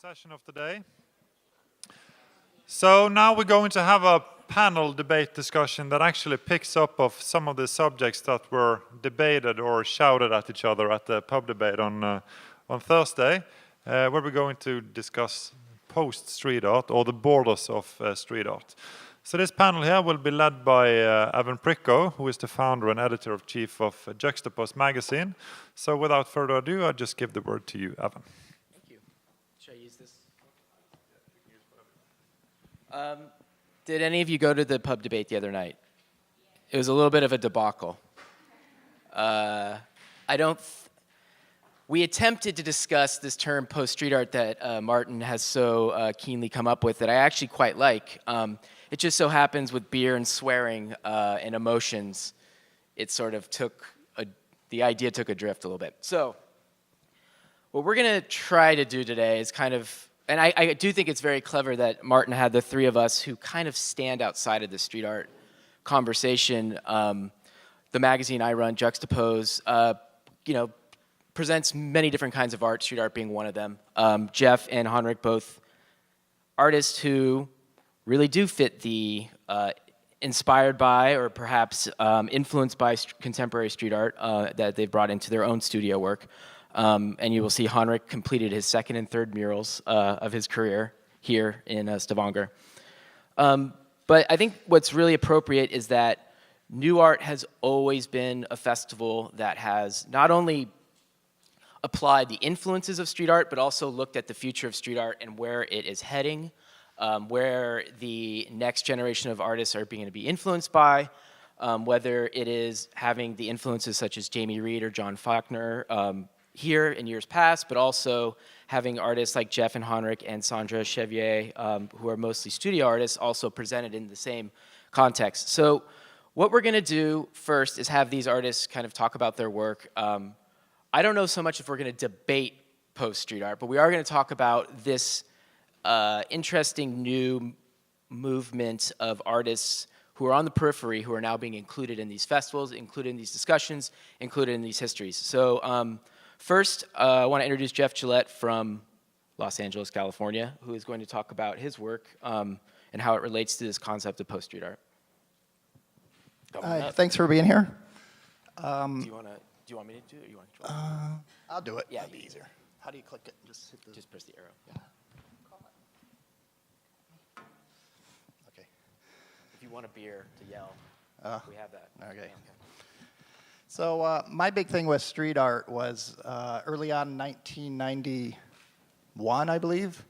session of the day. So now we're going to have a panel debate discussion that actually picks up of some of the subjects that were debated or shouted at each other at the pub debate on Thursday, where we're going to discuss post-street art or the borders of street art. So this panel here will be led by Evan Pricco, who is the founder and editor-in-chief of Juxtapoz magazine. So without further ado, I'll just give the word to you, Evan. Thank you. Should I use this? Did any of you go to the pub debate the other night? It was a little bit of a debacle. We attempted to discuss this term post-street art that Martin has so keenly come up with that I actually quite like. It just so happens with beer and swearing and emotions, it sort of the idea took a drift a little bit. So what we're going to try to do today is kind of, and I do think it's very clever that Martin had the three of us who kind of stand outside of the street art conversation. The magazine I run, Juxtapoz, presents many different kinds of art, street art being one of them. Jeff and Henrik, both artists who really do fit the inspired by or perhaps influenced by contemporary street art that they've brought into their own studio work. And you will see Henrik completed his second and third murals of his career here in Stavanger. But I think what's really appropriate is that NUART has always been a festival that has not only applied the influences of street art, but also looked at the future of street art and where it is heading, where the next generation of artists are going to be influenced by, whether it is having the influences such as Jamie Reed or John Faulkner here in years past, but also having artists like Jeff and Henrik and Sandra Chevier, who are mostly studio artists, also presented in the same context. So what we're going to do first is have these artists kind of talk about their work. I don't know so much if we're going to debate post-street art, but we are going to talk about this interesting new movement of artists who are on the periphery, who are now being included in these festivals, included in these discussions, included in these histories. So first, I want to introduce Jeff Gillette from Los Angeles, California, who is going to talk about his work and how it relates to this concept of post-street art. Hi, thanks for being here. Do you want me to do it, or you want to try? I'll do it. Yeah, it'll be easier. How do you click it? Just press the arrow. Yeah. Okay. If you want a beer to yell, we have that. Okay. So my big thing with street art was early on, 1991, I believe.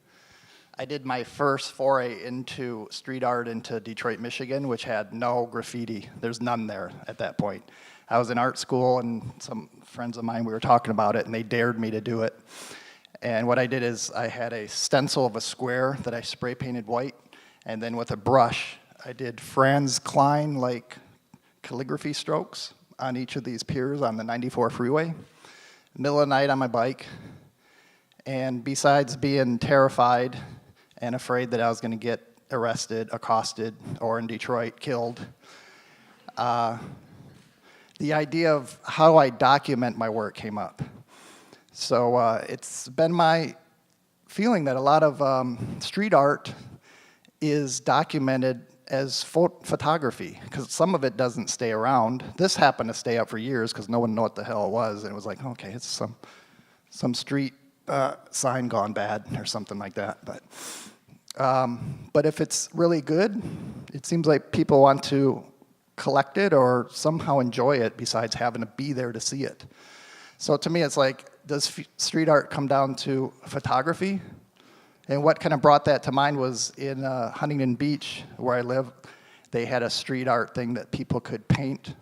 I did my first foray into street art into Detroit, Michigan, which had no graffiti. There's none there at that point. I was in art school, and some friends of mine, we were talking about it, and they dared me to do it. And what I did is I had a stencil of a square that I spray painted white, and then with a brush, I did Franz Klein-like calligraphy strokes on each of these piers on the 94 freeway, middle of the night on my bike. And besides being terrified and afraid that I was going to get arrested, accosted, or in Detroit, killed, the idea of how I document my work came up. So it's been my feeling that a lot of street art is documented as photography, because some of it doesn't stay around. This happened to stay up for years because no one knew what the hell it was, and it was like, okay, it's some street sign gone bad or something like that. But if it's really good, it seems like people want to collect it or somehow enjoy it besides having to be there to see it. So to me, it's like, does street art come down to photography? And what kind of brought that to mind was in Huntington Beach, where I live, they had a street art thing that people could paint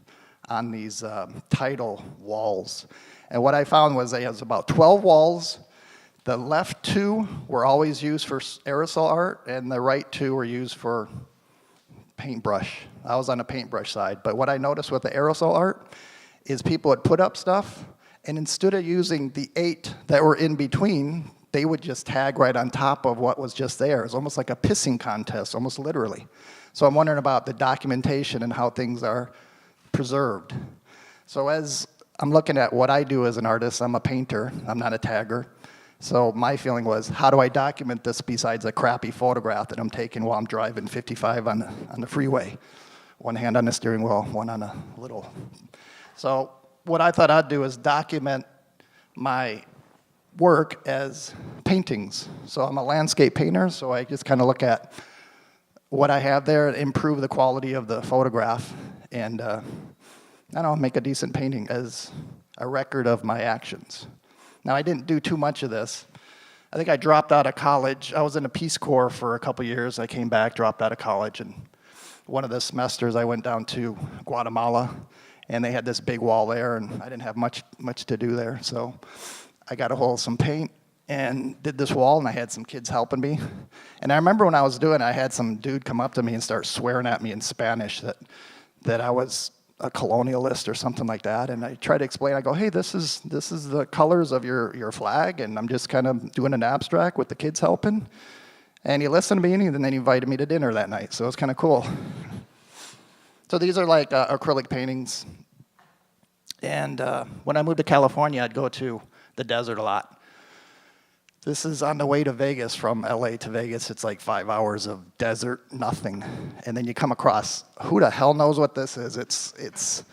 on these tidal walls. And what I found was they had about 12 walls. The left two were always used for aerosol art, and the right two were used for paintbrush. I was on the paintbrush side. But what I noticed with the aerosol art is people would put up stuff, and instead of using the 8 that were in between, they would just tag right on top of what was just there. It was almost like a pissing contest, almost literally. So I'm wondering about the documentation and how things are preserved. So as I'm looking at what I do as an artist, I'm a painter, I'm not a tagger. So my feeling was, how do I document this besides a crappy photograph that I'm taking while I'm driving 55 on the freeway? One hand on the steering wheel, one on a little. So what I thought I'd do is document my work as paintings. So I'm a landscape painter, so I just kind of look at what I have there, improve the quality of the photograph, and I don't know, make a decent painting as a record of my actions. Now, I didn't do too much of this. I think I dropped out of college. I was in the Peace Corps for a couple years. I came back, dropped out of college, and one of the semesters I went down to Guatemala, and they had this big wall there, and I didn't have much to do there. So I got a hold of some paint and did this wall, and I had some kids helping me. And I remember when I was doing it, I had some dude come up to me and start swearing at me in Spanish that I was a colonialist or something like that. And I tried to explain, I go, hey, this is the colors of your flag, and I'm just kind of doing an abstract with the kids helping. And he listened to me, and then he invited me to dinner that night, so it was kind of cool. So these are like acrylic paintings. And when I moved to California, I'd go to the desert a lot. This is on the way to Vegas. From LA to Vegas, it's like 5 hours of desert, nothing. And then you come across, who the hell knows what this is? It's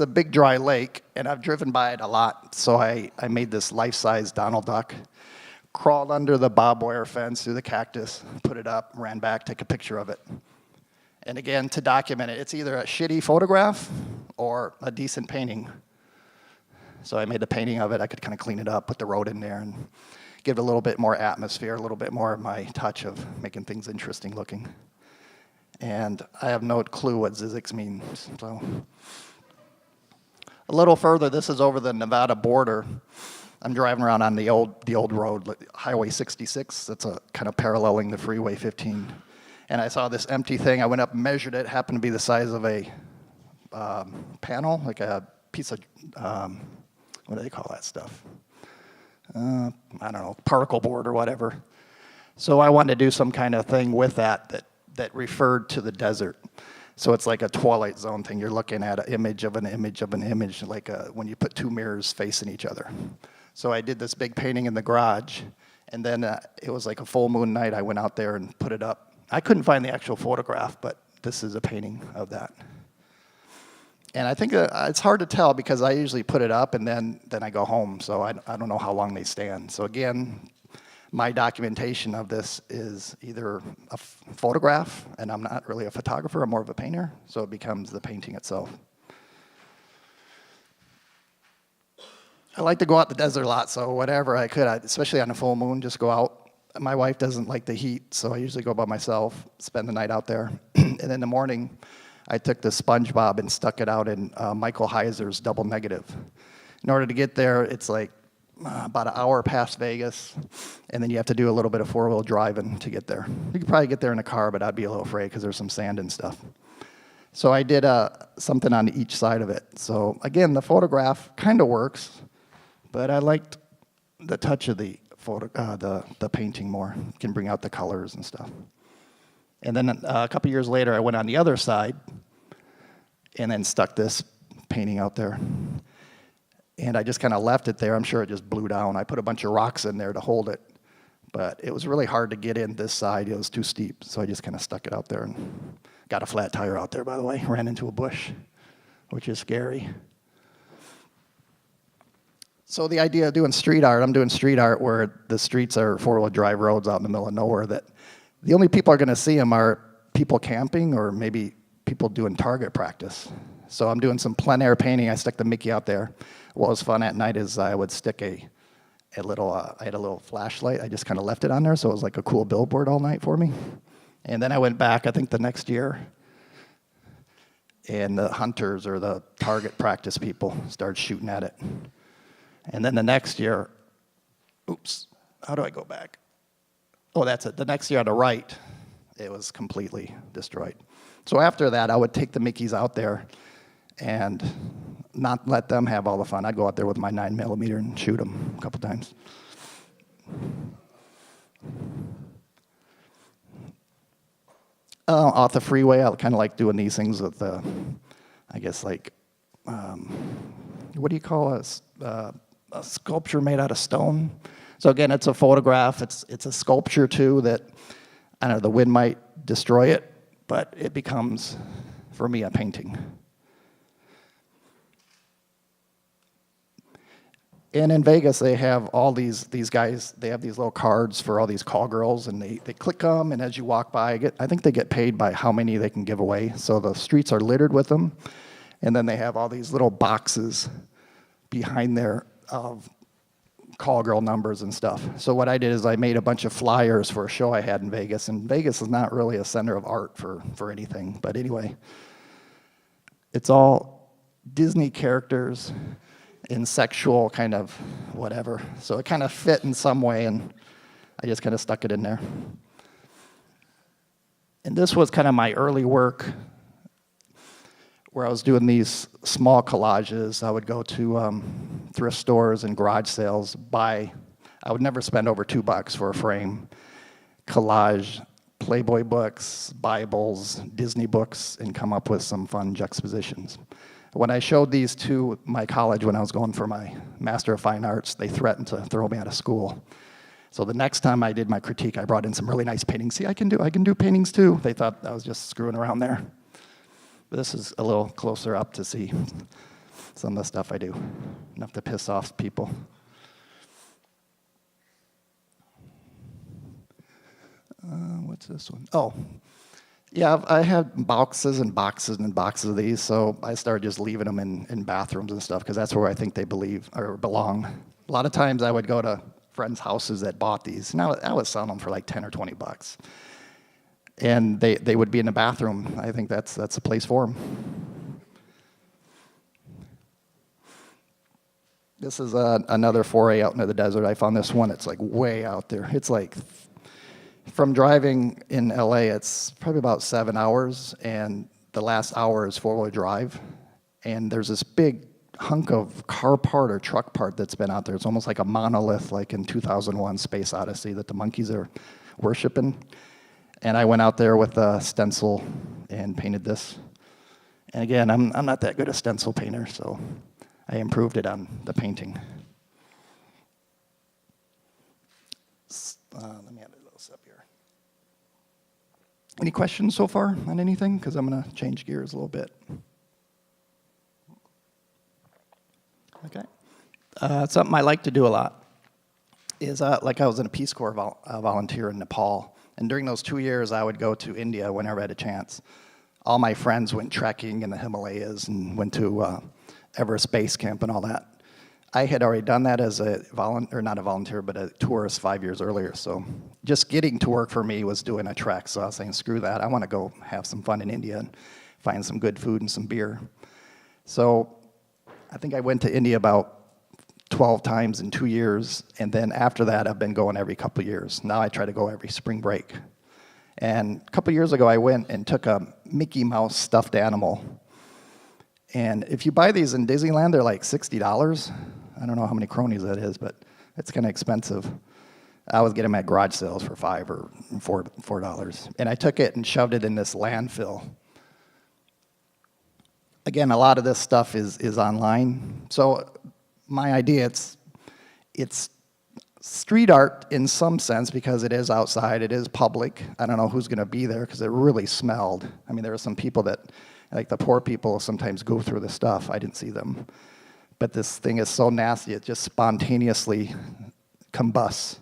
a big dry lake, and I've driven by it a lot. So I made this life-size Donald Duck, crawled under the barbed wire fence through the cactus, put it up, ran back, take a picture of it. And again, to document it, it's either a shitty photograph or a decent painting. So I made the painting of it. I could kind of clean it up, put the road in there, and give it a little bit more atmosphere, a little bit more of my touch of making things interesting looking. And I have no clue what Zizix means. So a little further, this is over the Nevada border. I'm driving around on the old road, Highway 66. That's a kind of paralleling the Freeway 15. And I saw this empty thing. I went up and measured it. It happened to be the size of a panel, like a piece of, what do they call that stuff? I don't know, particle board or whatever. So I wanted to do some kind of thing with that referred to the desert. So it's like a Twilight Zone thing. You're looking at an image of an image of an image, like when you put two mirrors facing each other. So I did this big painting in the garage, and then it was like a full moon night. I went out there and put it up. I couldn't find the actual photograph, but this is a painting of that. And I think it's hard to tell because I usually put it up and then I go home, so I don't know how long they stand. So again, my documentation of this is either a photograph, and I'm not really a photographer, I'm more of a painter, so it becomes the painting itself. I like to go out the desert a lot, so whatever I could, especially on a full moon, just go out. My wife doesn't like the heat, so I usually go by myself, spend the night out there. And in the morning, I took the SpongeBob and stuck it out in Michael Heiser's double negative. In order to get there, it's like about an hour past Vegas, and then you have to do a little bit of four-wheel driving to get there. You could probably get there in a car, but I'd be a little afraid because there's some sand and stuff. So I did something on each side of it. So again, the photograph kind of works, but I liked the touch of the painting more. You can bring out the colors and stuff. And then a couple years later, I went on the other side and then stuck this painting out there. And I just kind of left it there. I'm sure it just blew down. I put a bunch of rocks in there to hold it. But it was really hard to get in this side. It was too steep. So I just kind of stuck it out there and got a flat tire out there, by the way. Ran into a bush, which is scary. So the idea of doing street art, I'm doing street art where the streets are four-wheel drive roads out in the middle of nowhere that the only people are going to see them are people camping or maybe people doing target practice. So I'm doing some plein air painting. I stuck the Mickey out there. What was fun at night is I would stick I had a little flashlight. I just kind of left it on there, so it was like a cool billboard all night for me. And then I went back, I think the next year, and the hunters or the target practice people started shooting at it. And then the next year, oops, how do I go back? Oh, that's it. The next year on the right, it was completely destroyed. So after that, I would take the Mickeys out there and not let them have all the fun. I'd go out there with my 9mm and shoot them a couple times. Off the freeway, I kind of like doing these things with, I guess, like, what do you call a sculpture made out of stone? So again, it's a photograph, it's a sculpture too that, I don't know, the wind might destroy it, but it becomes, for me, a painting. And in Vegas, they have all these guys, they have these little cards for all these call girls, and they click them, and as you walk by, I think they get paid by how many they can give away. So the streets are littered with them, and then they have all these little boxes behind there of call girl numbers and stuff. So what I did is I made a bunch of flyers for a show I had in Vegas, and Vegas is not really a center of art for anything, but anyway, it's all Disney characters in sexual kind of whatever. So it kind of fit in some way, and I just kind of stuck it in there. And this was kind of my early work where I was doing these small collages. I would go to thrift stores and garage sales, I would never spend over $2 for a frame, collage, Playboy books, Bibles, Disney books, and come up with some fun juxtapositions. When I showed these to my college when I was going for my Master of Fine Arts, they threatened to throw me out of school. So the next time I did my critique, I brought in some really nice paintings. See, I can do paintings too. They thought I was just screwing around there. But this is a little closer up to see some of the stuff I do. Enough to piss off people. What's this one? Oh. Yeah, I had boxes and boxes and boxes of these, so I started just leaving them in bathrooms and stuff, because that's where I think they belong. A lot of times I would go to friends' houses that bought these, and I would sell them for like 10 or 20 bucks. And they would be in the bathroom. I think that's a place for them. This is another foray out into the desert. I found this one, it's like way out there. It's like, from driving in LA, it's probably about 7 hours, and the last hour is four-wheel drive. And there's this big hunk of car part or truck part that's been out there. It's almost like a monolith, like in 2001 Space Odyssey, that the monkeys are worshiping. And I went out there with a stencil and painted this. And again, I'm not that good a stencil painter, so I improved it on the painting. Let me add a little step here. Any questions so far on anything? Because I'm going to change gears a little bit. Okay. Something I like to do a lot is, like I was in a Peace Corps volunteer in Nepal. And during those 2 years, I would go to India whenever I had a chance. All my friends went trekking in the Himalayas and went to Everest Base Camp and all that. I had already done that as a not a volunteer, but a tourist 5 years earlier. So just getting to work for me was doing a trek. So I was saying, screw that. I want to go have some fun in India and find some good food and some beer. So I think I went to India about 12 times in 2 years. And then after that, I've been going every couple of years. Now I try to go every spring break. And a couple of years ago, I went and took a Mickey Mouse stuffed animal. And if you buy these in Disneyland, they're like $60. I don't know how many cronies that is, but it's kind of expensive. I was getting them at garage sales for $5 or $4. And I took it and shoved it in this landfill. Again, a lot of this stuff is online. So my idea, it's street art in some sense, because it is outside, it is public. I don't know who's going to be there because it really smelled. I mean, there were some people that, like the poor people, sometimes go through the stuff. I didn't see them. But this thing is so nasty, it just spontaneously combusts.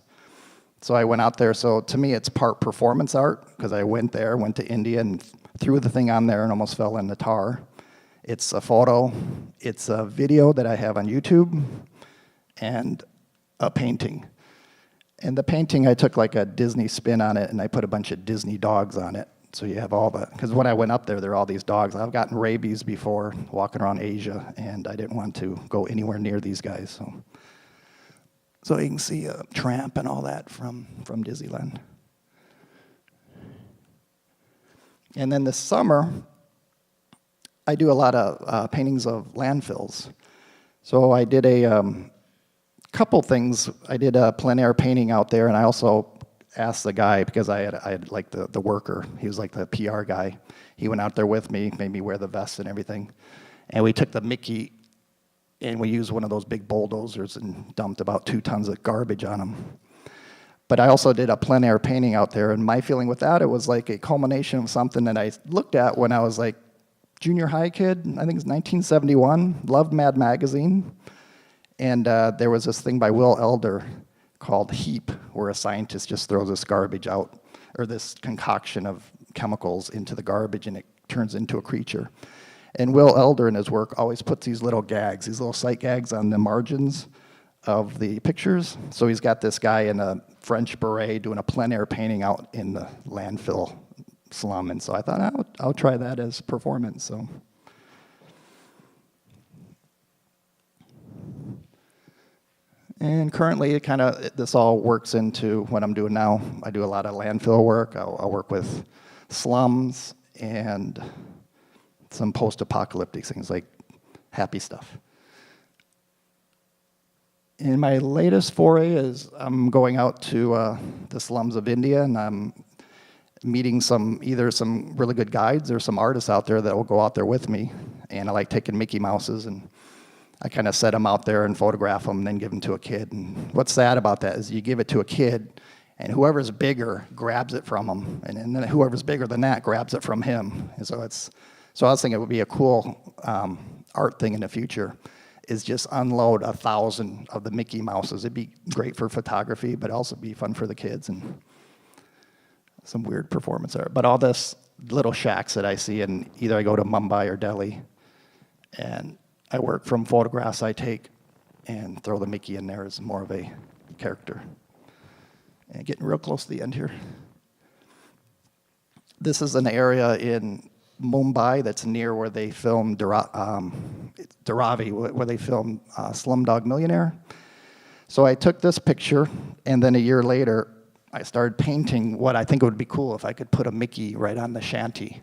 So I went out there. So to me, it's part performance art, because I went to India and threw the thing on there and almost fell in the tar. It's a photo, it's a video that I have on YouTube, and a painting. And the painting, I took like a Disney spin on it, and I put a bunch of Disney dogs on it. So you have all the, because when I went up there, there are all these dogs. I've gotten rabies before walking around Asia, and I didn't want to go anywhere near these guys. So you can see a tramp and all that from Disneyland. And then this summer, I do a lot of paintings of landfills. So I did a couple things. I did a plein air painting out there, and I also asked the guy, because I had like the worker, he was like the PR guy. He went out there with me, made me wear the vest and everything. And we took the Mickey and we used one of those big bulldozers and dumped about 2 tons of garbage on them. But I also did a plein air painting out there, and my feeling with that, it was like a culmination of something that I looked at when I was like junior high kid. I think it's 1971, loved Mad Magazine. And there was this thing by Will Elder called Heap, where a scientist just throws this garbage out, or this concoction of chemicals into the garbage, and it turns into a creature. And Will Elder in his work always puts these little gags, these little sight gags on the margins of the pictures. So he's got this guy in a French beret doing a plein air painting out in the landfill slum. And so I thought, I'll try that as performance. So. And currently, this all works into what I'm doing now. I do a lot of landfill work. I'll work with slums and some post-apocalyptic things like happy stuff. And my latest foray is I'm going out to the slums of India, and I'm meeting either some really good guides or some artists out there that will go out there with me. And I like taking Mickey Mouses, and I kind of set them out there and photograph them and then give them to a kid. And what's sad about that is you give it to a kid, and whoever's bigger grabs it from them, and then whoever's bigger than that grabs it from him. And so I was thinking it would be a cool art thing in the future, is just unload 1,000 of the Mickey Mouses. It'd be great for photography, but also be fun for the kids and some weird performance art. But all this little shacks that I see, and either I go to Mumbai or Delhi, and I work from photographs I take and throw the Mickey in there as more of a character. And getting real close to the end here. This is an area in Mumbai that's near where they filmed Dharavi, where they filmed Slumdog Millionaire. So I took this picture, and then a year later, I started painting what I think would be cool if I could put a Mickey right on the shanty.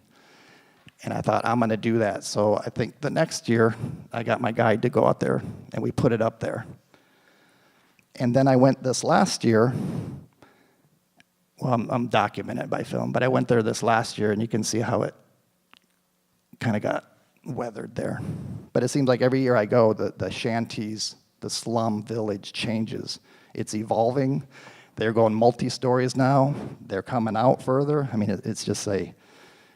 And I thought, I'm going to do that. So I think the next year, I got my guide to go out there, and we put it up there. And then I went this last year. Well, I'm documented by film, but I went there this last year, and you can see how it kind of got weathered there. But it seems like every year I go, the shanties, the slum village changes. It's evolving. They're going multi-stories now. They're coming out further. I mean, it's just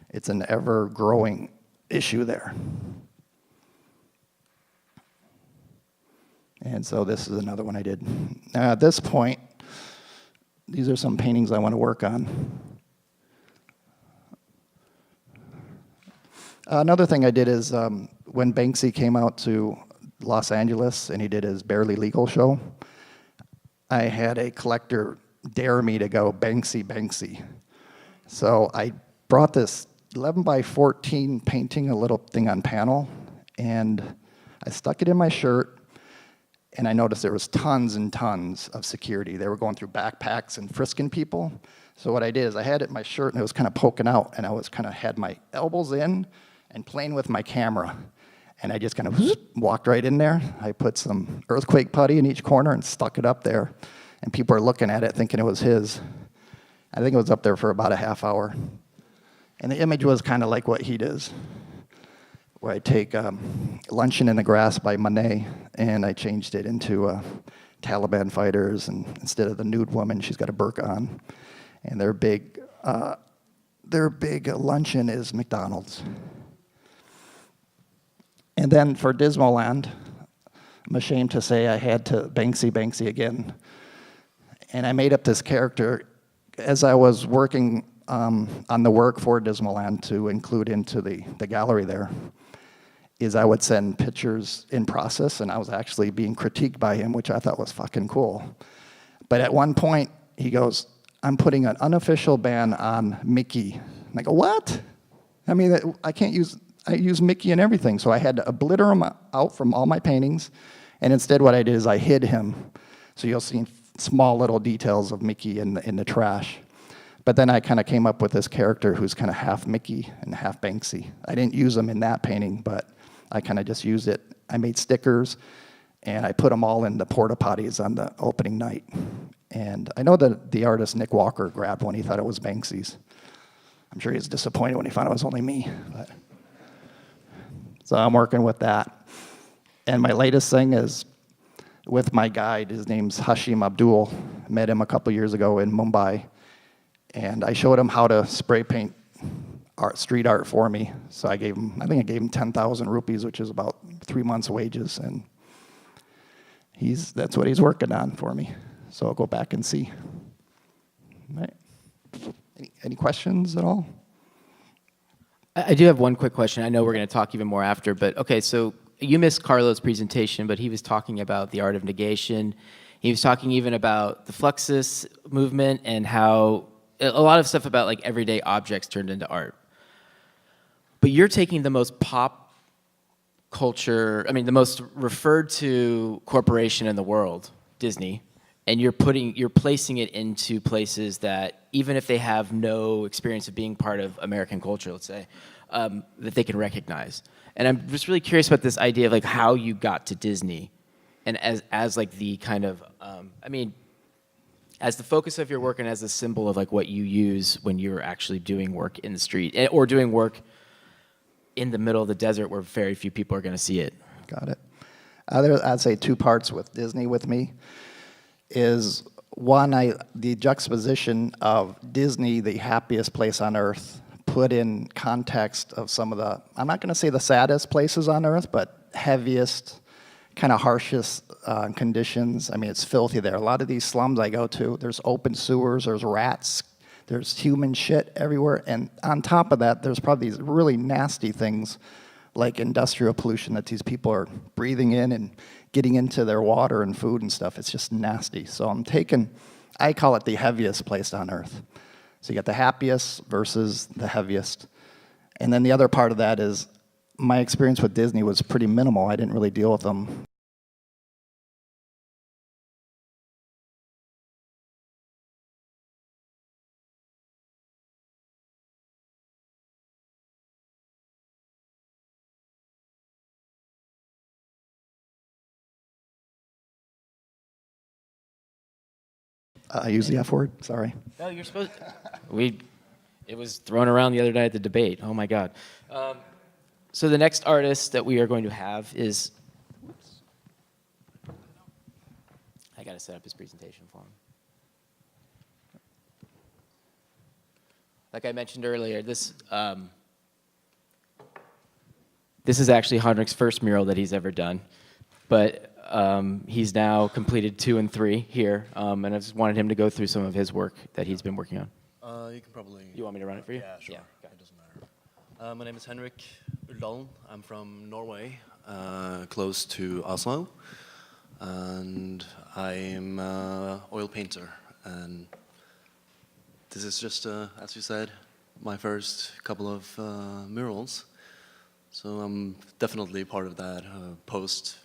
it's an ever-growing issue there. And so this is another one I did. Now at this point, these are some paintings I want to work on. Another thing I did is when Banksy came out to Los Angeles and he did his Barely Legal show, I had a collector dare me to go Banksy, Banksy. So I brought this 11 by 14 painting, a little thing on panel, and I stuck it in my shirt, and I noticed there was tons and tons of security. They were going through backpacks and frisking people. So what I did is I had it in my shirt, and it was kind of poking out, and I was kind of had my elbows in and playing with my camera. And I just kind of walked right in there. I put some earthquake putty in each corner and stuck it up there. And people are looking at it thinking it was his. I think it was up there for about a half hour. And the image was kind of like what he does, where I take Luncheon in the Grass by Monet, and I changed it into Taliban fighters, and instead of the nude woman, she's got a burqa on. And their big luncheon is McDonald's. And then for Dismaland, I'm ashamed to say I had to Banksy again. And I made up this character as I was working on the work for Dismaland to include into the gallery there, is I would send pictures in process, and I was actually being critiqued by him, which I thought was fucking cool. But at one point, he goes, I'm putting an unofficial ban on Mickey. And I go, what? I mean, I use Mickey in everything, so I had to obliterate him out from all my paintings, and instead what I did is I hid him. So you'll see small little details of Mickey in the trash. But then I kind of came up with this character who's kind of half Mickey and half Banksy. I didn't use him in that painting, but I kind of just used it. I made stickers, and I put them all in the porta potties on the opening night. And I know that the artist Nick Walker grabbed one. He thought it was Banksy's. I'm sure he was disappointed when he found it was only me. But. So I'm working with that. And my latest thing is with my guide. His name's Hashim Abdul. Met him a couple years ago in Mumbai. And I showed him how to spray paint street art for me. So I think I gave him 10,000 rupees, which is about 3 months' wages. And that's what he's working on for me. So I'll go back and see. All right. Any questions at all? I do have one quick question. I know we're going to talk even more after, but okay, so you missed Carlo's presentation, but he was talking about the art of negation. He was talking even about the Fluxus movement and how a lot of stuff about like everyday objects turned into art. But you're taking the most pop culture, I mean, the most referred to corporation in the world, Disney, and you're placing it into places that even if they have no experience of being part of American culture, let's say, that they can recognize. And I'm just really curious about this idea of like how you got to Disney, and as like the kind of, I mean, as the focus of your work and as a symbol of like what you use when you're actually doing work in the street or doing work in the middle of the desert where very few people are going to see it. Got it. I'd say 2 parts with Disney with me. Is one, the juxtaposition of Disney, the happiest place on earth, put in context of some of the, I'm not going to say the saddest places on earth, but heaviest, kind of harshest conditions. I mean, it's filthy there. A lot of these slums I go to, there's open sewers, there's rats, there's human shit everywhere, and on top of that, there's probably these really nasty things like industrial pollution that these people are breathing in and getting into their water and food and stuff. It's just nasty. So I call it the heaviest place on earth. So you got the happiest versus the heaviest. And then the other part of that is my experience with Disney was pretty minimal. I didn't really deal with them. I use the F word, sorry. No, you're supposed. It was thrown around the other night at the debate. Oh my God. So the next artist that we are going to have is. I got to set up his presentation for him. Like I mentioned earlier, this is actually Henrik's first mural that he's ever done, but he's now completed 2 and 3 here, and I just wanted him to go through some of his work that he's been working on. You can probably... You want me to run it for you? Yeah, sure. Yeah, it doesn't matter. My name is Henrik Uldalen. I'm from Norway, close to Oslo, and I'm an oil painter. And this is just, as you said, my first couple of murals. So I'm definitely part of that post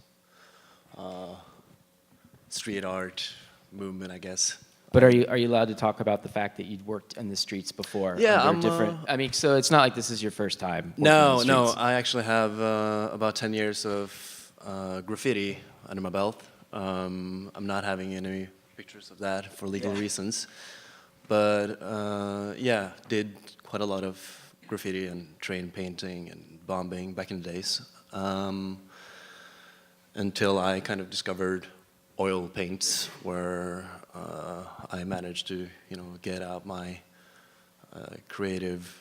street art movement, I guess. But are you allowed to talk about the fact that you'd worked in the streets before? Yeah, I'm different. I mean, so it's not like this is your first time. No. I actually have about 10 years of graffiti under my belt. I'm not having any pictures of that for legal reasons, but yeah, did quite a lot of graffiti and train painting and bombing back in the days. Until I kind of discovered oil paints, where I managed to, get out my creative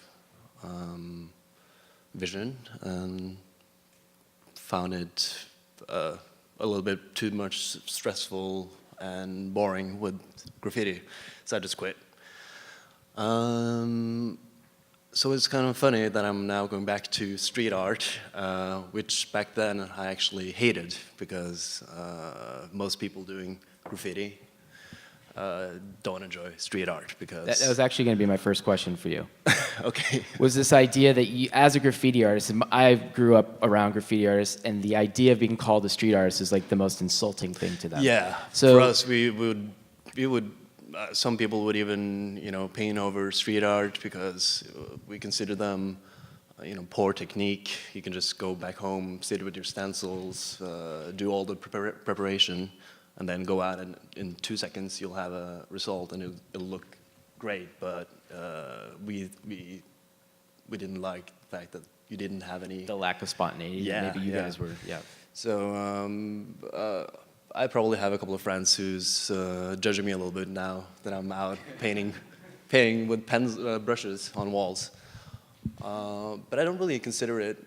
vision, and found it a little bit too much stressful and boring with graffiti, so I just quit. So it's kind of funny that I'm now going back to street art, which back then I actually hated, because most people doing graffiti don't enjoy street art, because... That was actually going to be my first question for you. Okay. Was this idea that you, as a graffiti artist, and I grew up around graffiti artists, and the idea of being called a street artist is like the most insulting thing to them. Yeah. So, for us, we would some people would even, paint over street art, because we consider them, poor technique. You can just go back home, sit with your stencils, do all the preparation, and then go out, and in 2 seconds you'll have a result, and it'll look great. But we didn't like the fact that you didn't have any... the lack of spontaneity. Yeah, Maybe you guys were, yeah. So I probably have a couple of friends who's judging me a little bit now that I'm out painting with pens, brushes on walls. But I don't really consider it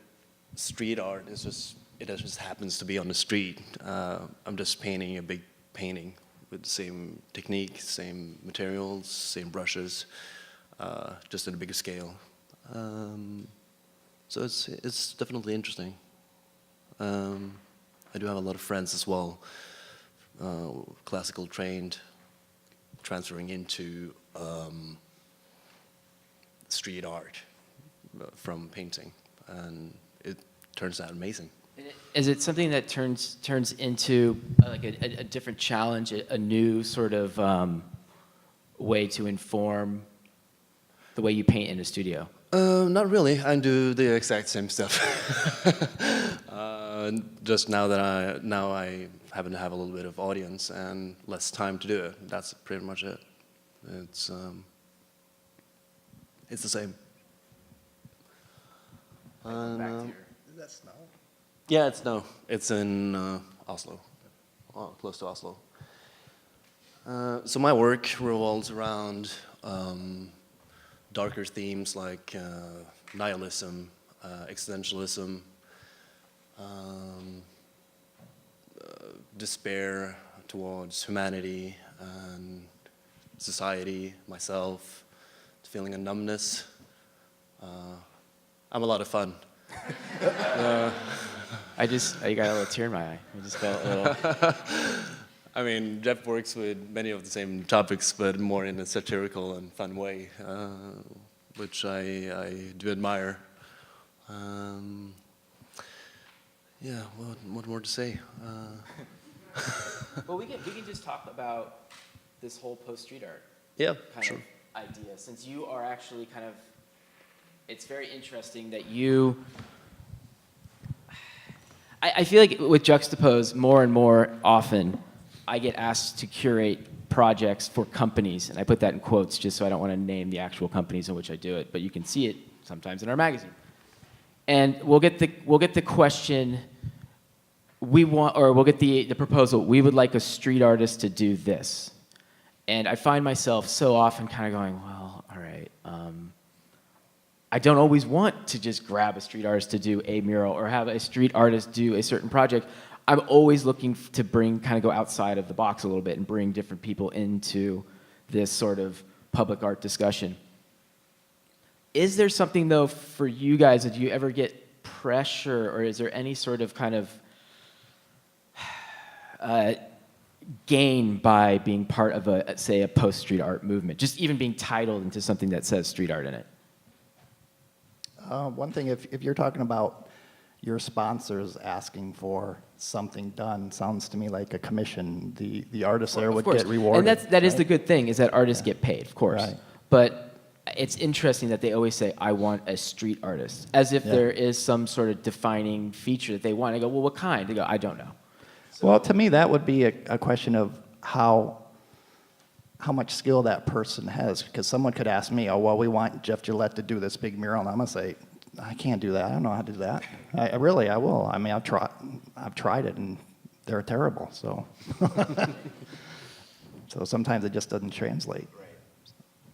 street art. It just happens to be on the street. I'm just painting a big painting with the same technique, same materials, same brushes, just at a bigger scale. So it's definitely interesting. I do have a lot of friends as well, classical trained, transferring into street art from painting, and it turns out amazing. Is it something that turns into like a different challenge, a new sort of way to inform the way you paint in a studio? Not really. I do the exact same stuff. Just now that I happen to have a little bit of audience and less time to do it. That's pretty much it. It's the same. Is that snow? Yeah, it's snow. It's in Oslo, close to Oslo. So my work revolves around darker themes like nihilism, existentialism, despair towards humanity and society, myself, feeling a numbness. I'm a lot of fun. I got a little tear in my eye. I just felt a little. I mean, Jeff works with many of the same topics, but more in a satirical and fun way, which I do admire. Yeah, what more to say? Well, we can just talk about this whole post-street art Yeah, kind sure. of idea, since you are actually kind of. It's very interesting that you. I feel like with Juxtapoz, more and more often, I get asked to curate projects for companies, and I put that in quotes just so I don't want to name the actual companies in which I do it, but you can see it sometimes in our magazine. And we'll get the question, we'll get the proposal, we would like a street artist to do this. And I find myself so often kind of going, well, all right, I don't always want to just grab a street artist to do a mural or have a street artist do a certain project. I'm always looking to go outside of the box a little bit and bring different people into this sort of public art discussion. Is there something, though, for you guys, do you ever get pressure, or is there any sort of kind of gain by being part of say, a post-street art movement, just even being titled into something that says street art in it? One thing, if you're talking about your sponsors asking for something done, sounds to me like a commission. The artist there would get rewarded. And that is the good thing, is that artists get paid, of course. Right. But it's interesting that they always say, I want a street artist, as if there is some sort of defining feature that they want. I go, well, what kind? They go, I don't know. Well, to me, that would be a question of how much skill that person has, because someone could ask me, oh, well, we want Jeff Gillette to do this big mural, and I'm going to say, I can't do that. I don't know how to do that. I will. I mean, I've tried it, and they're terrible, so. So sometimes it just doesn't translate. Right.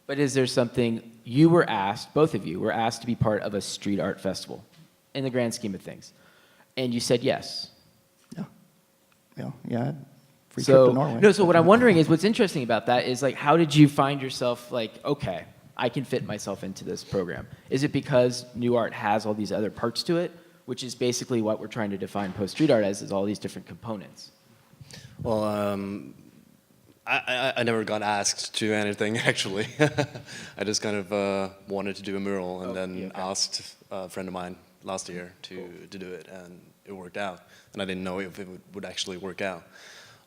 But is there something, you were asked, both of you were asked to be part of a street art festival, in the grand scheme of things, and you said yes. Yeah. Free trip to Norway. No, so what I'm wondering is, what's interesting about that is, like, how did you find yourself like, okay, I can fit myself into this program? Is it because NUART has all these other parts to it, which is basically what we're trying to define post-street art as, is all these different components? Well, I never got asked to anything, actually. I just kind of wanted to do a mural, and asked a friend of mine last year to do it, and it worked out. And I didn't know if it would actually work out.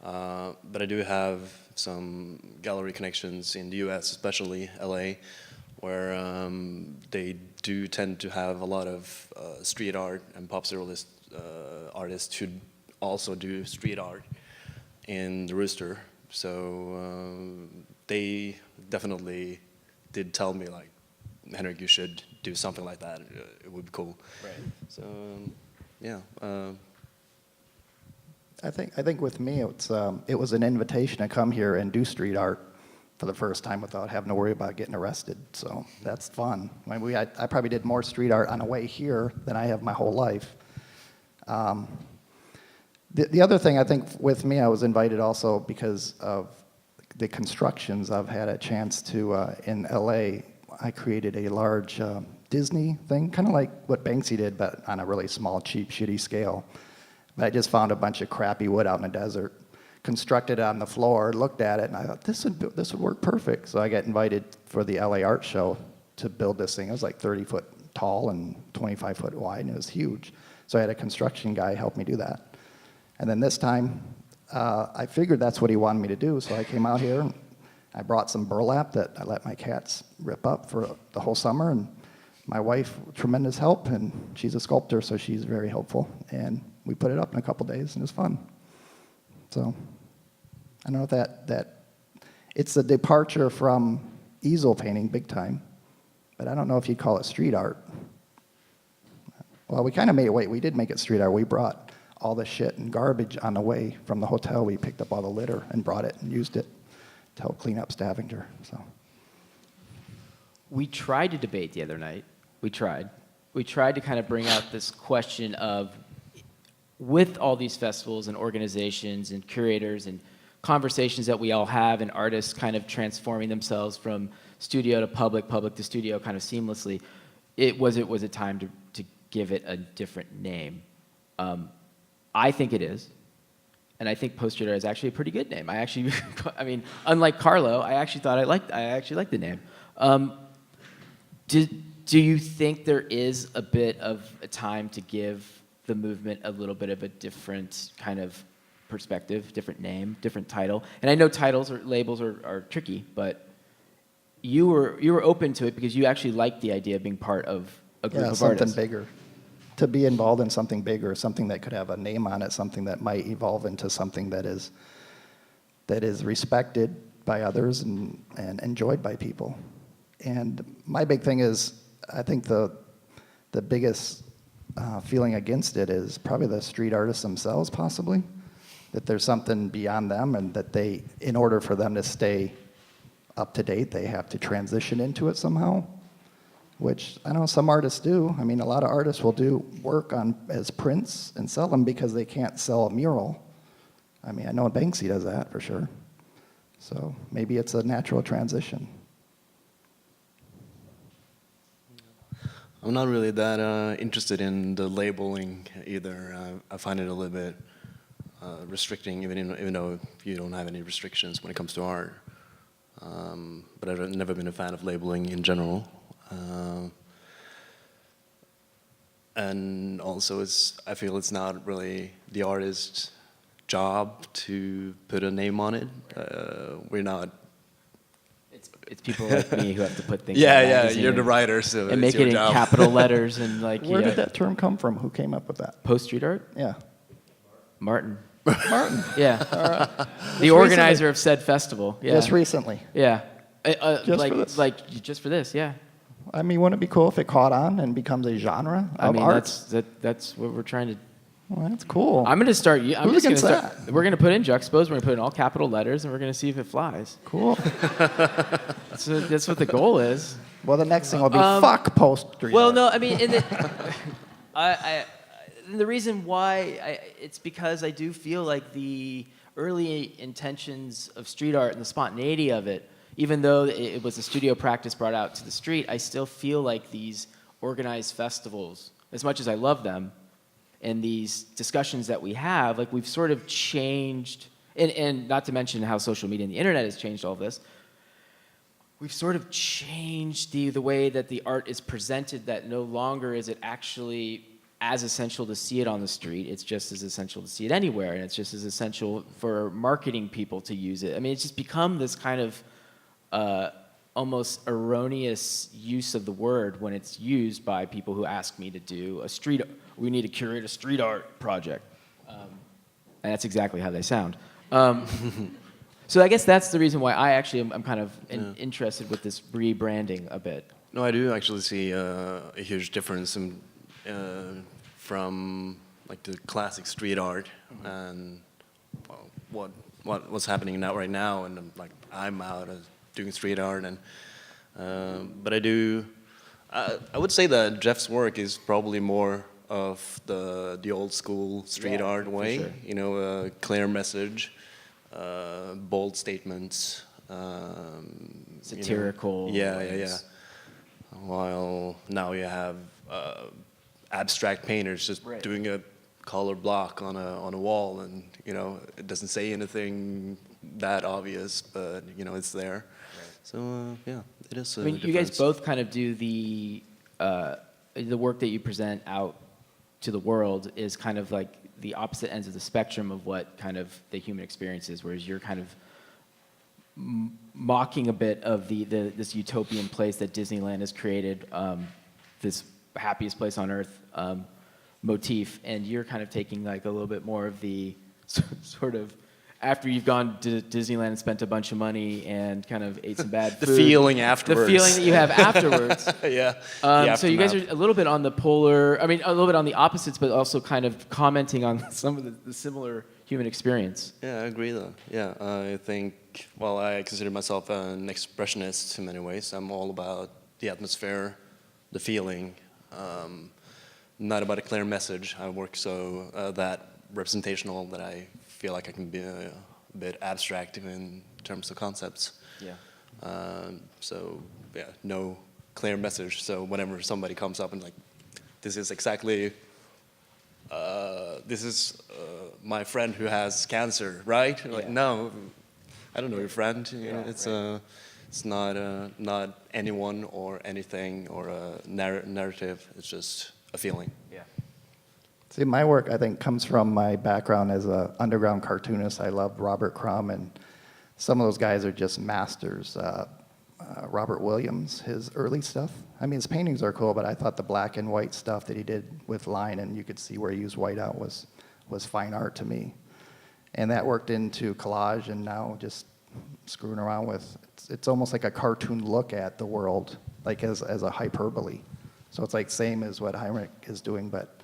But I do have some gallery connections in the US, especially LA, where they do tend to have a lot of street art and pop surrealist artists who also do street art in the Rooster. So they definitely did tell me, like, Henrik, you should do something like that. It would be cool. Right. So, yeah. I think with me, it was an invitation to come here and do street art for the first time without having to worry about getting arrested. So that's fun. I mean, I probably did more street art on the way here than I have my whole life. The other thing, I think with me, I was invited also because of the constructions. I've had a chance to, in LA, I created a large Disney thing, kind of like what Banksy did, but on a really small, cheap, shitty scale. But I just found a bunch of crappy wood out in the desert, constructed it on the floor, looked at it, and I thought, this would work perfect. So I got invited for the LA Art Show to build this thing. It was like 30 foot tall and 25 foot wide, and it was huge. So I had a construction guy help me do that. And then this time, I figured that's what he wanted me to do, so I came out here, and I brought some burlap that I let my cats rip up for the whole summer, and my wife, tremendous help, and she's a sculptor, so she's very helpful. And we put it up in a couple days, and it was fun. So I don't know if that it's a departure from easel painting big time, but I don't know if you'd call it street art. Well, we kind of made it, we did make it street art. We brought all the shit and garbage on the way from the hotel. We picked up all the litter and brought it and used it to help clean up Stavanger. So We tried to debate the other night. We tried to kind of bring out this question of, with all these festivals and organizations and curators and conversations that we all have, and artists kind of transforming themselves from studio to public, public to studio kind of seamlessly, it was a time to give it a different name. I think it is, and I think post-street art is actually a pretty good name. I mean, unlike Carlo, I actually liked the name. Do you think there is a bit of a time to give the movement a little bit of a different kind of perspective, different name, different title? And I know titles or labels are tricky, but you were open to it because you actually liked the idea of being part of a group of something artists. bigger. To be involved in something bigger, something that could have a name on it, something that might evolve into something that is respected by others and enjoyed by people. And my big thing is, I think the biggest feeling against it is probably the street artists themselves, possibly. That there's something beyond them, and that in order for them to stay up to date, they have to transition into it somehow. Which I know some artists do. I mean, a lot of artists will do work as prints and sell them because they can't sell a mural. I mean, I know Banksy does that for sure. So maybe it's a natural transition. I'm not really that interested in the labeling either. I find it a little bit restricting, even though you don't have any restrictions when it comes to art. But I've never been a fan of labeling in general. And also, I feel it's not really the artist's job to put a name on it. We're not. It's people like me who have to put things. Yeah, in yeah. magazine You're the writer, so and it's make your it in job. capital letters and like. Where did that term come from? Who came up with that? Post street art? Yeah. Martin. Martin. Yeah. The organizer of said festival. Yeah. Just recently. Yeah. Just for this? Just for this, yeah. I mean, wouldn't it be cool if it caught on and becomes a genre of art? That's what we're trying to. Well, that's cool. I'm going to start. Who's against that? We're going to put in Juxtapoz. We're going to put in all capital letters, and we're going to see if it flies. Cool. That's what the goal is. Well, the next thing will be fuck post-street Well, art. no, I mean, the reason why it's because I do feel like the early intentions of street art and the spontaneity of it, even though it was a studio practice brought out to the street, I still feel like these organized festivals, as much as I love them, and these discussions that we have, like we've sort of changed, and not to mention how social media and the internet has changed all of this, we've sort of changed the way that the art is presented, that no longer is it actually as essential to see it on the street, it's just as essential to see it anywhere, and it's just as essential for marketing people to use it. I mean, it's just become this kind of almost erroneous use of the word when it's used by people who ask me to do we need to curate a street art project. And that's exactly how they sound. So I guess that's the reason why I'm kind of interested with this rebranding a bit. No, I do actually see a huge difference from like the classic street art and well, what's happening now right now, and I'm out doing street art, and but I would say that Jeff's work is probably more of the old school street art way. Sure. You know, a clear message, bold statements, Satirical. You know, yeah. While now you have abstract painters just doing a color block on a wall, and you know it doesn't say anything that obvious, but you know it's there. Right. So yeah, it is. I mean, you guys both kind of do the work that you present out to the world is kind of like the opposite ends of the spectrum of what kind of the human experience is, whereas you're kind of mocking a bit of this utopian place that Disneyland has created, this happiest place on earth motif, and you're kind of taking like a little bit more of the sort of after you've gone to Disneyland and spent a bunch of money and kind of ate some bad food. The feeling afterwards. The feeling that you have afterwards. Yeah. So you guys are a little bit on the a little bit on the opposites, but also kind of commenting on some of the similar human experience. Yeah, I agree though. Yeah, I think, well, I consider myself an expressionist in many ways. I'm all about the atmosphere, the feeling, not about a clear message. I work so that representational that I feel like I can be a bit abstract in terms of concepts. Yeah. So yeah, no clear message. So whenever somebody comes up and like, this is exactly, my friend who has cancer, right? Like, no, I don't know your friend. You know, it's not anyone or anything or a narrative. It's just a feeling. Yeah. See, my work, I think, comes from my background as an underground cartoonist. I love Robert Crumb, and some of those guys are just masters. Robert Williams, his early stuff. I mean, his paintings are cool, but I thought the black and white stuff that he did with line, and you could see where he used whiteout, was fine art to me. And that worked into collage, and now just screwing around with, it's almost like a cartoon look at the world, like as a hyperbole. So it's like same as what Henrik is doing, but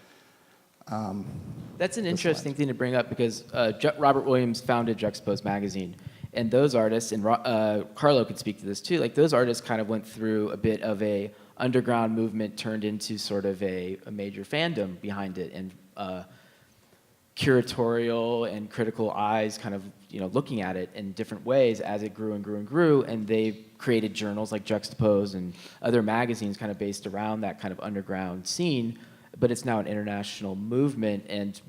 that's an interesting thing to bring up because Robert Williams founded Juxtapoz magazine, and those artists, and Carlo could speak to this too, like those artists kind of went through a bit of a underground movement turned into sort of a major fandom behind it, and curatorial and critical eyes kind of looking at it in different ways as it grew and grew and grew, and they created journals like Juxtapoz and other magazines kind of based around that kind of underground scene. But it's now an international movement and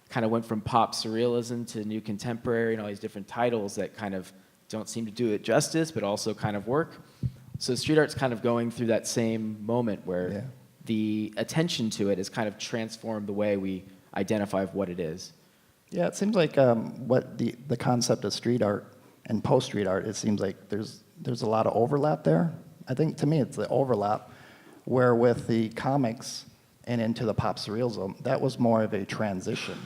kind of went from pop surrealism to new contemporary and all these different titles that kind of don't seem to do it justice, but also kind of work. So street art's kind of going through that same moment where the attention to it has kind of transformed the way we identify what it is. Yeah, it seems like what the concept of street art and post-street art, it seems like there's a lot of overlap there. I think to me it's the overlap where with the comics and into the pop surrealism, that was more of a transition.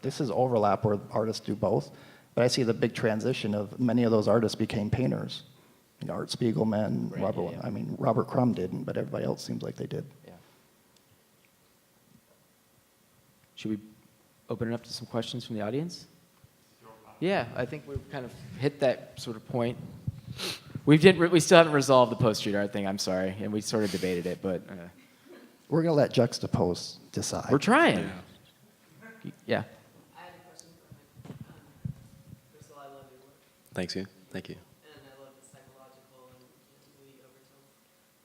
This is overlap where artists do both, but I see the big transition of many of those artists became painters. Art Spiegelman, Robert Crumb didn't, but everybody else seems like they did. Yeah. Should we open it up to some questions from the audience? Yeah, I think we've kind of hit that sort of point. We still haven't resolved the post-street art thing, I'm sorry, and we sort of debated it, but... We're going to let Juxtapoz decide. We're trying. Yeah. I had a question for him. First of all, I love your work. Thank you. And I love the psychological and moody overtones.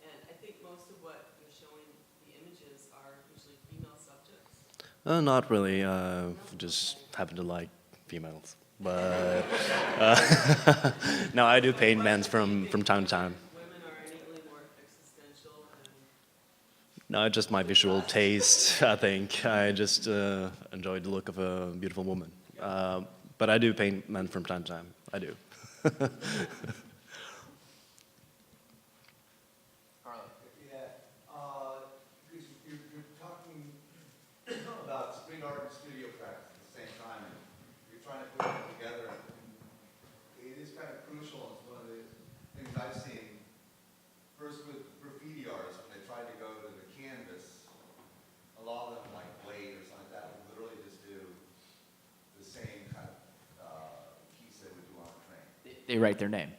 And I think most of what you're showing, the images, are usually female subjects. Not really. Just happen to like females. But no, I do paint men from time to time. Women are innately more existential and... No, just my visual taste, I think. I just enjoy the look of a beautiful woman. But I do paint men from time to time. I do. You're talking about street art and studio practice at the same time, and you're trying to put them together. It is kind of crucial, and it's one of the things I've seen, first with graffiti artists, when they tried to go to the canvas, a lot of them, like Blade or something like that, would literally just do the same kind They write their name.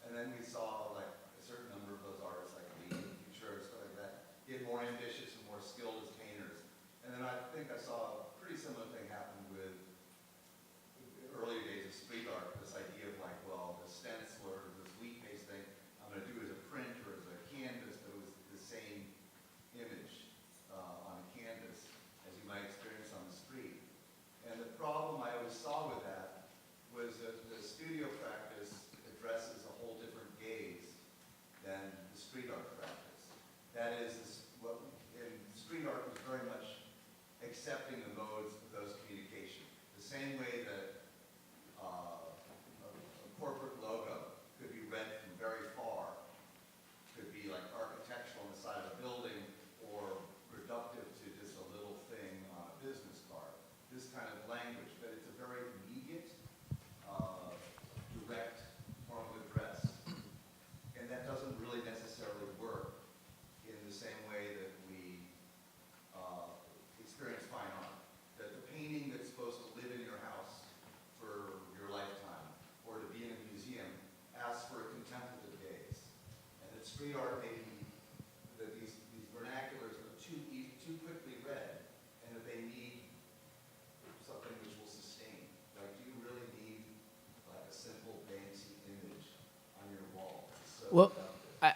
And then we saw like a certain number of those artists, like Lee and Future and stuff like that, get more ambitious and more skilled as painters. And then I think I saw a pretty similar thing happen with the early days of street art, this idea of like, well, the stencil or this wheat-based thing, I'm going to do as a print or as a canvas, but it was the same image on a canvas as you might experience on the street. And the problem I always saw with that was that the studio practice addresses a whole different gaze than the street art practice. That is, what in street art was very much accepting the modes of those communication. The same way that a corporate logo could be read from very far, could be like architectural on the side of a building or reductive to just a little thing on a business card. This kind of language, but it's a very immediate, direct form of address. And that doesn't really necessarily work in the same way that we experience fine art. That the painting that's supposed to live in your house for your lifetime or to be in a museum asks for a contemplative gaze. And that street art may be, that these vernaculars are too quickly read, and that they need something which will sustain. Like, do you really need like a simple fancy image on your wall? So Well,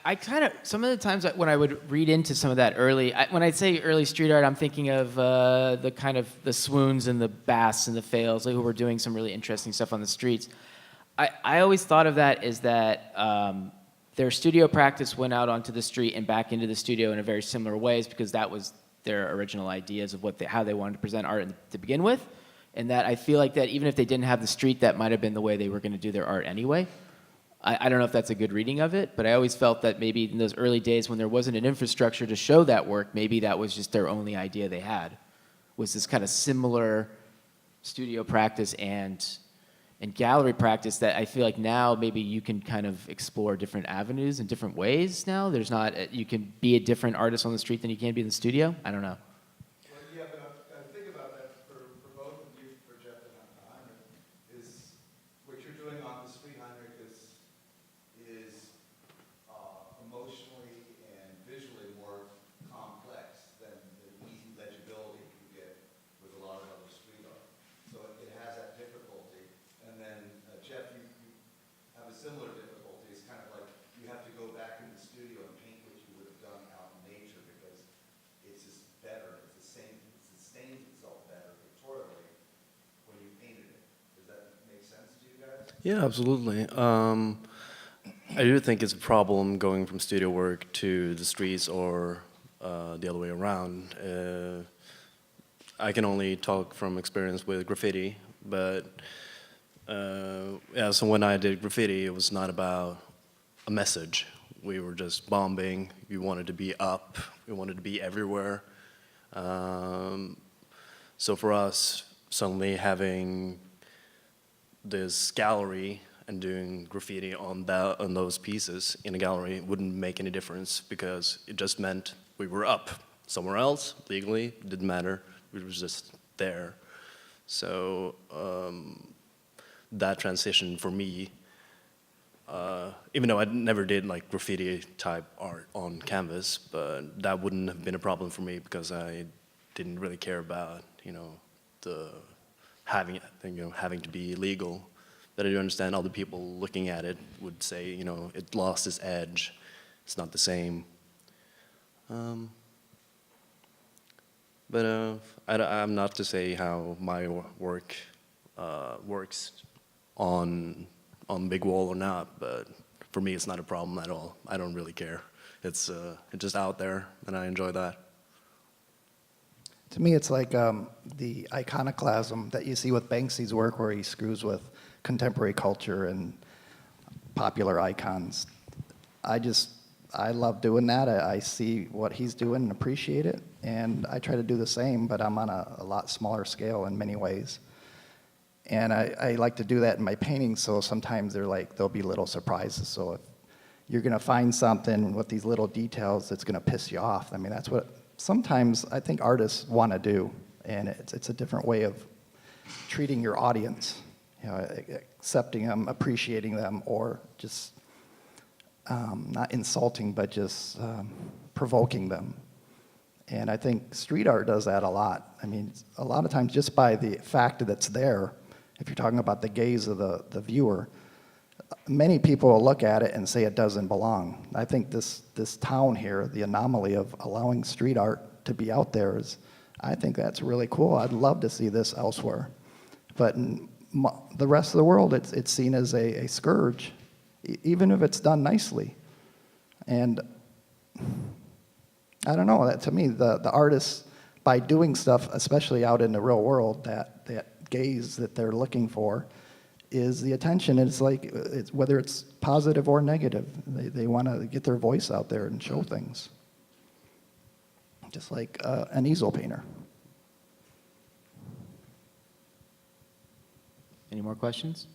I kind of, some of the times when I would read into some of that early, when I say early street art, I'm thinking of the kind of the swoons and the bass and the fails, like, who were doing some really interesting stuff on the streets. I always thought of that as that their studio practice went out onto the street and back into the studio in a very similar ways, because that was their original ideas of how they wanted to present art to begin with. And that I feel like that even if they didn't have the street, that might have been the way they were going to do their art anyway. I don't know if that's a good reading of it, but I always felt that maybe in those early days when there wasn't an infrastructure to show that work, maybe that was just their only idea they had, was this kind of similar studio practice and gallery practice that I feel like now maybe you can kind of explore different avenues in different ways now. There's not, you can be a different artist on the street than you can be in the studio. I don't know. Well, yeah, but I think about that for both of you, for Jeff and Henrik, is what you're doing on the street, Henrik, is emotionally and visually more complex than the easy legibility you get with a lot of other street art. So it has that difficulty. And then, Jeff, you have a similar difficulty. It's kind of like you have to go back in the studio and paint what you would have done out in nature, because it's just better. It's the same. It sustains itself better pictorially when you painted it. Does that make sense to you guys? Yeah, absolutely. I do think it's a problem going from studio work to the streets or the other way around. I can only talk from experience with graffiti, but yeah, so when I did graffiti, it was not about a message. We were just bombing. We wanted to be up. We wanted to be everywhere. So for us, suddenly having this gallery and doing graffiti on those pieces in a gallery wouldn't make any difference, because it just meant we were up somewhere else legally. It didn't matter. We were just there. So that transition for me, even though I never did like graffiti type art on canvas, but that wouldn't have been a problem for me, because I didn't really care about the having to be legal. That I do understand other people looking at it would say, it lost its edge. It's not the same. But I'm not to say how my work works on big wall or not, but for me it's not a problem at all. I don't really care. It's just out there, and I enjoy that. To me, it's like the iconoclasm that you see with Banksy's work, where he screws with contemporary culture and popular icons. I love doing that. I see what he's doing and appreciate it, and I try to do the same, but I'm on a lot smaller scale in many ways. And I like to do that in my paintings, so sometimes there'll be little surprises. So if you're gonna find something with these little details that's gonna piss you off, I mean, that's what sometimes I think artists wanna do, and it's a different way of treating your audience. accepting them, appreciating them, or just not insulting, but just provoking them. And I think street art does that a lot. I mean, a lot of times just by the fact that it's there, if you're talking about the gaze of the viewer, many people will look at it and say it doesn't belong. I think this town here, the anomaly of allowing street art to be out there is, I think that's really cool. I'd love to see this elsewhere. But in the rest of the world, it's seen as a scourge, even if it's done nicely. And I don't know, that to me, the artists, by doing stuff, especially out in the real world, that gaze that they're looking for is the attention. It's like, whether it's positive or negative, they want to get their voice out there and show things. Just like an easel painter. Any more questions?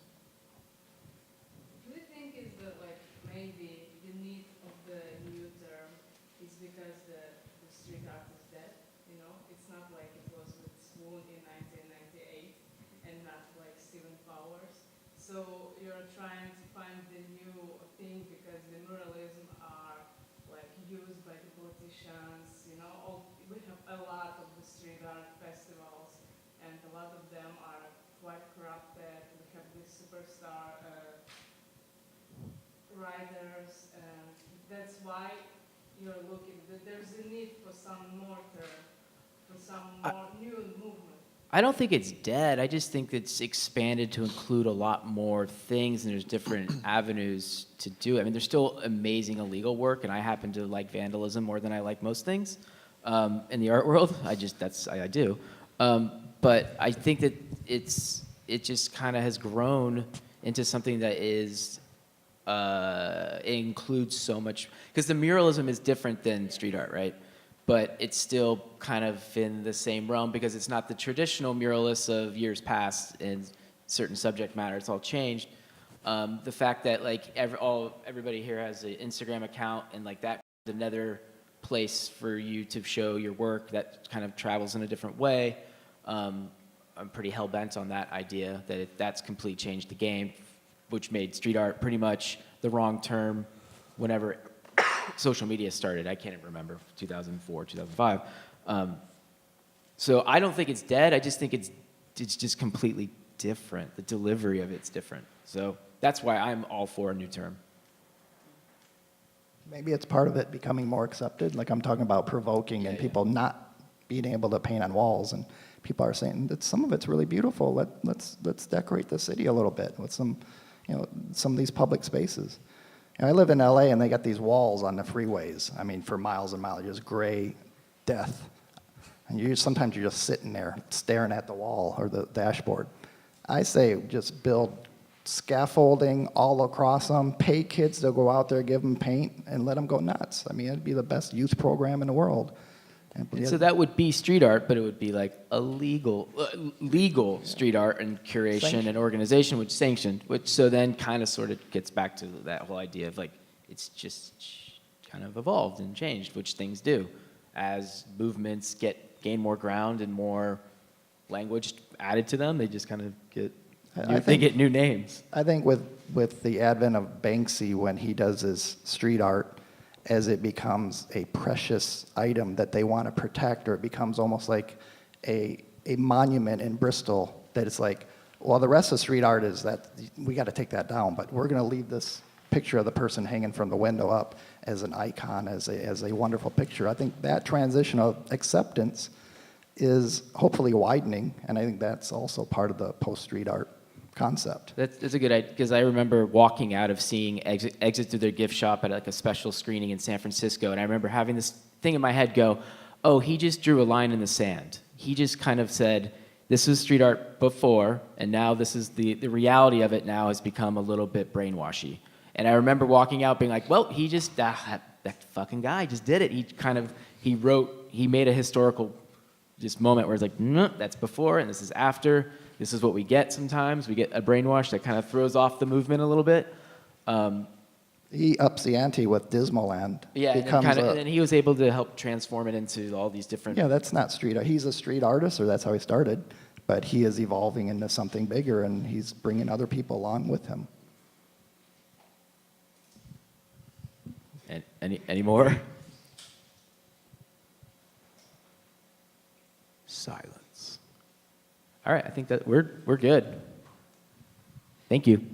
Do you think is that like maybe the need of the new term is because the street art is dead? You know, it's not like it was with Swoon in 1998 and not like Stephen Powers. So you're trying to find the new thing because the muralism are like used by the politicians. You know, we have a lot of the street art festivals, and a lot of them are quite corrupted. We have these superstar writers, and that's why you're looking. There's a need for some more term, for some more new movement. I don't think it's dead. I just think it's expanded to include a lot more things, and there's different avenues to do it. I mean, there's still amazing illegal work, and I happen to like vandalism more than I like most things in the art world. I do. But I think that it just kind of has grown into something that is, it includes so much, because the muralism is different than street art, right? But it's still kind of in the same realm because it's not the traditional muralists of years past in certain subject matter. It's all changed. The fact that like everybody here has an Instagram account, and like that is another place for you to show your work that kind of travels in a different way. I'm pretty hell-bent on that idea, that that's completely changed the game, which made street art pretty much the wrong term whenever social media started. I can't even remember, 2004, 2005. So I don't think it's dead. I just think it's just completely different. The delivery of it's different. So that's why I'm all for a new term. Maybe it's part of it becoming more accepted. Like I'm talking about provoking and people not being able to paint on walls, and people are saying that some of it's really beautiful. Let's decorate the city a little bit with some of these public spaces. And I live in LA, and they got these walls on the freeways. I mean, for miles and miles, just gray death. And sometimes you're just sitting there staring at the wall or the dashboard. I say just build scaffolding all across them, pay kids to go out there, give them paint, and let them go nuts. I mean, it'd be the best youth program in the world. And so that would be street art, but it would be like a legal street art and curation and organization, which sanctioned, which so then kind of sort of gets back to that whole idea of like, it's just kind of evolved and changed, which things do. As movements gain more ground and more language added to them, they just kind of get new names. I think with the advent of Banksy, when he does his street art, as it becomes a precious item that they want to protect, or it becomes almost like a monument in Bristol, that it's like, well, the rest of street art is that we got to take that down, but we're going to leave this picture of the person hanging from the window up as an icon, as a wonderful picture. I think that transition of acceptance is hopefully widening, and I think that's also part of the post-street art concept. That's a good idea, because I remember walking out of seeing Exit through their gift shop at like a special screening in San Francisco, and I remember having this thing in my head go, oh, he just drew a line in the sand. He just kind of said, this was street art before, and now this is the reality of it now has become a little bit brainwashy. And I remember walking out being like, well, he just, that fucking guy just did it. He made a historical just moment where it's like, no, that's before and this is after. This is what we get sometimes. We get a brainwash that kind of throws off the movement a little bit. He ups the ante with Dismaland. Yeah, and he was able to help transform it into all these different... Yeah, that's not street art. He's a street artist, or that's how he started. but he is evolving into something bigger, and he's bringing other people along with him. Any more? Silence. All right, I think that we're good. Thank you.